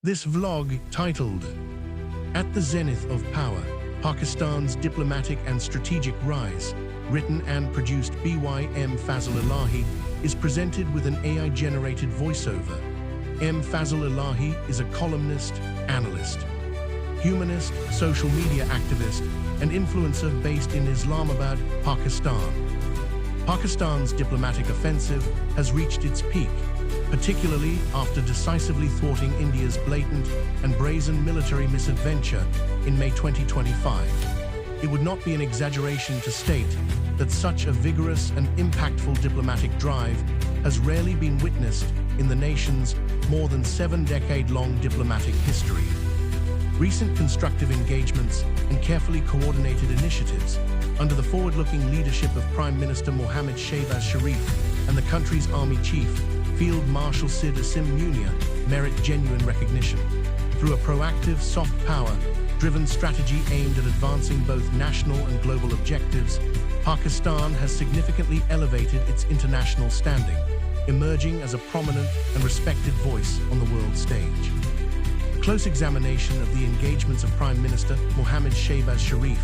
This vlog, titled At the Zenith of Power, Pakistan's Diplomatic and Strategic Rise, written and produced by Fazal Elahi, is presented with an AI-generated voiceover. Fazal Elahi is a columnist, analyst, humanist, social media activist, and influencer based in Islamabad, Pakistan. Pakistan's diplomatic offensive has reached its peak, particularly after decisively thwarting India's blatant and brazen military misadventure in May 2025. It would not be an exaggeration to state that such a vigorous and impactful diplomatic drive has rarely been witnessed in the nation's more than 7-decade-long diplomatic history. Recent constructive engagements and carefully coordinated initiatives under the forward-looking leadership of Prime Minister Mohammad Shehbaz Sharif and the country's Army Chief, Field Marshal Sid Asim Munir, merit genuine recognition. Through a proactive, soft power-driven strategy aimed at advancing both national and global objectives, Pakistan has significantly elevated its international standing, emerging as a prominent and respected voice on the world stage. A close examination of the engagements of Prime Minister Mohammad Shehbaz Sharif,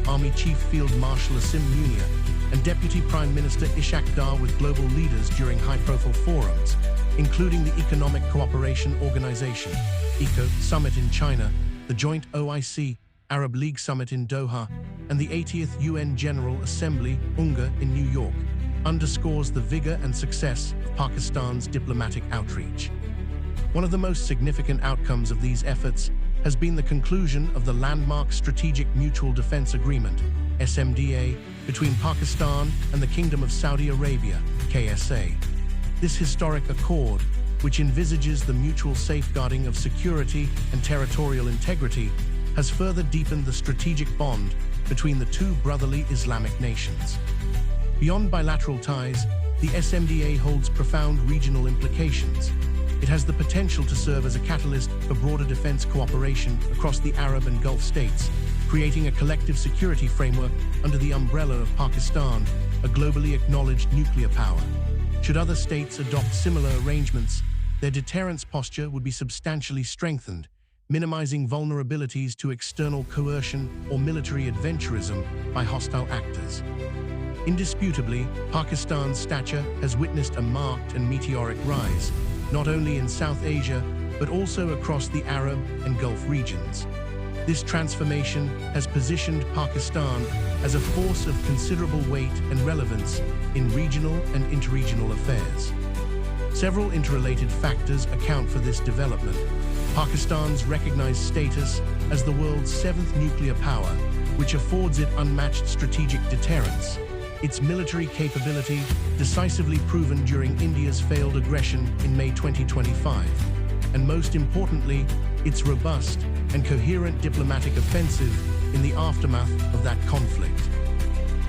Army Chief Field Marshal Asim Munir, and Deputy Prime Minister Ishaq Dar with global leaders during high-profile forums, including the Economic Cooperation Organization (ECO) Summit in China, the joint OIC Arab League Summit in Doha, and the 80th UN General Assembly UNGA in New York, underscores the vigor and success of Pakistan's diplomatic outreach. One of the most significant outcomes of these efforts has been the conclusion of the landmark Strategic Mutual Defense Agreement (SMDA) between Pakistan and the Kingdom of Saudi Arabia (KSA). This historic accord, which envisages the mutual safeguarding of security and territorial integrity, has further deepened the strategic bond between the two brotherly Islamic nations. Beyond bilateral ties, the SMDA holds profound regional implications. It has the potential to serve as a catalyst for broader defense cooperation across the Arab and Gulf states, creating a collective security framework under the umbrella of Pakistan, a globally acknowledged nuclear power. Should other states adopt similar arrangements, their deterrence posture would be substantially strengthened, minimizing vulnerabilities to external coercion or military adventurism by hostile actors. Indisputably, Pakistan's stature has witnessed a marked and meteoric rise, not only in South Asia, but also across the Arab and Gulf regions. This transformation has positioned Pakistan as a force of considerable weight and relevance in regional and interregional affairs. Several interrelated factors account for this development. Pakistan's recognized status as the world's 7th nuclear power, which affords it unmatched strategic deterrence. Its military capability, decisively proven during India's failed aggression in May 2025. And most importantly, its robust and coherent diplomatic offensive in the aftermath of that conflict.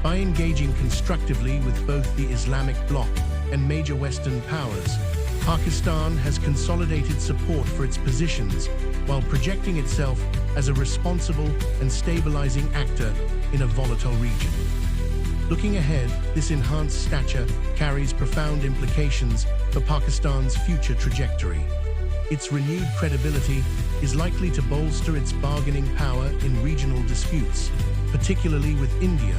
By engaging constructively with both the Islamic bloc and major Western powers, Pakistan has consolidated support for its positions while projecting itself as a responsible and stabilizing actor in a volatile region. Looking ahead, this enhanced stature carries profound implications for Pakistan's future trajectory. Its renewed credibility is likely to bolster its bargaining power in regional disputes, particularly with India,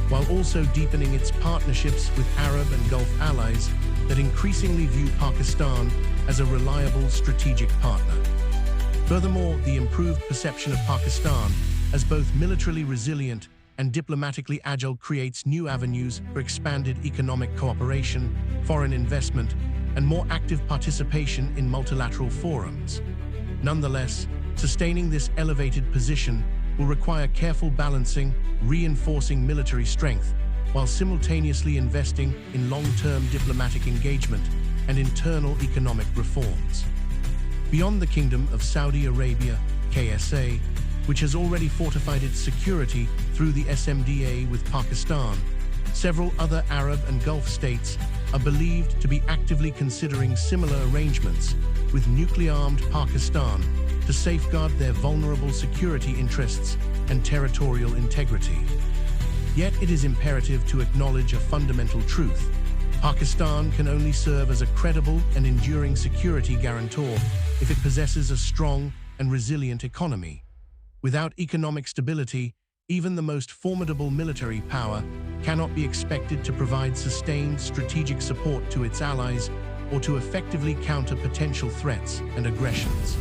while also deepening its partnerships with Arab and Gulf allies that increasingly view Pakistan as a reliable strategic partner. Furthermore, the improved perception of Pakistan as both militarily resilient and diplomatically agile creates new avenues for expanded economic cooperation, foreign investment, and more active participation in multilateral forums. Nonetheless, sustaining this elevated position will require careful balancing, reinforcing military strength, while simultaneously investing in long-term diplomatic engagement and internal economic reforms. Beyond the Kingdom of Saudi Arabia, KSA, which has already fortified its security through the SMDA with Pakistan, several other Arab and Gulf states are believed to be actively considering similar arrangements with nuclear-armed Pakistan to safeguard their vulnerable security interests and territorial integrity. Yet it is imperative to acknowledge a fundamental truth. Pakistan can only serve as a credible and enduring security guarantor if it possesses a strong and resilient economy. Without economic stability, even the most formidable military power cannot be expected to provide sustained strategic support to its allies or to effectively counter potential threats and aggressions.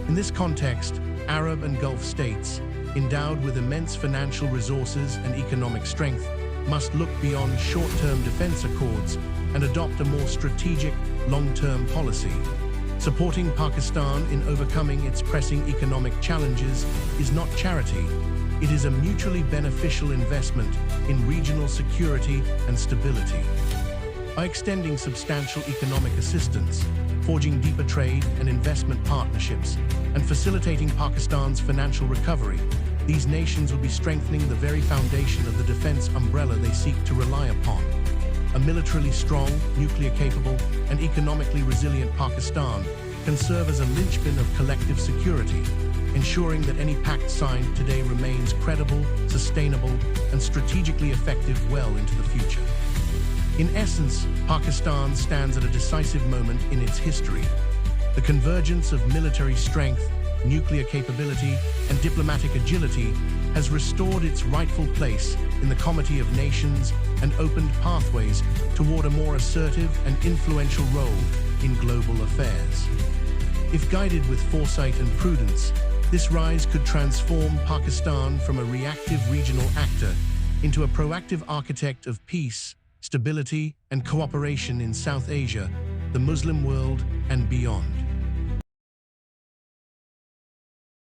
In this context, Arab and Gulf states, endowed with immense financial resources and economic strength, must look beyond short-term defense accords and adopt a more strategic, long-term policy. Supporting Pakistan in overcoming its pressing economic challenges is not charity. It is a mutually beneficial investment in regional security and stability. By extending substantial economic assistance, forging deeper trade and investment partnerships, and facilitating Pakistan's financial recovery, these nations will be strengthening the very foundation of the defense umbrella they seek to rely upon. A militarily strong, nuclear-capable, and economically resilient Pakistan can serve as a linchpin of collective security, ensuring that any pact signed today remains credible, sustainable, and strategically effective well into the future. In essence, Pakistan stands at a decisive moment in its history. The convergence of military strength, nuclear capability, and diplomatic agility has restored its rightful place in the Comity of Nations and opened pathways toward a more assertive and influential role in global affairs. If guided with foresight and prudence, this rise could transform Pakistan from a reactive regional actor into a proactive architect of peace, stability, and cooperation in South Asia, the Muslim world, and beyond.